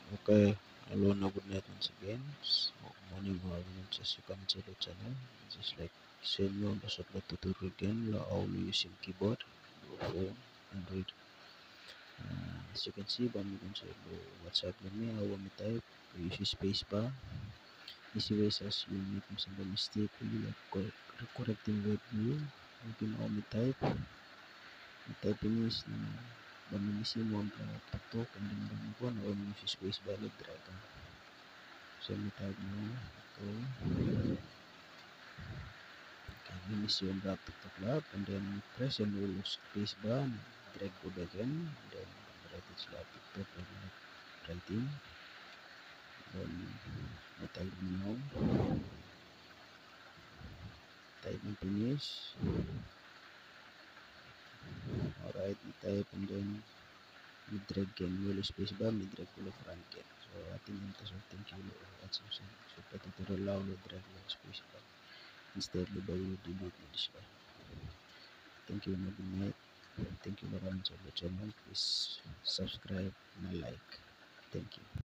Okay, hello and good night once again. Morning or afternoon sa sukan channel channel. Just like sa inyo, basot na tuturuan again la all using keyboard, phone, Android. As you can see, bamigan sa WhatsApp na me, awa me type, use space bar. Easy ways as you make some mistake, you like correcting with you. You can all me type. The typing is na bamimisi mo ang tutok and then bamigan, awa mo use space bar, drag ka. So me type mo, okay. Finish yung laptop to club and then press and hold space bar, drag go back again, then right is laptop to and writing, then type mo, type mo finish, alright, type and then drag again, hold space bar, drag ko front again. So ating yung taso, thank you at so patuturo lang drag mo space bar instead by delete mo siya. Thank you and good night. Thank you very much for the channel. Please subscribe and like. Thank you.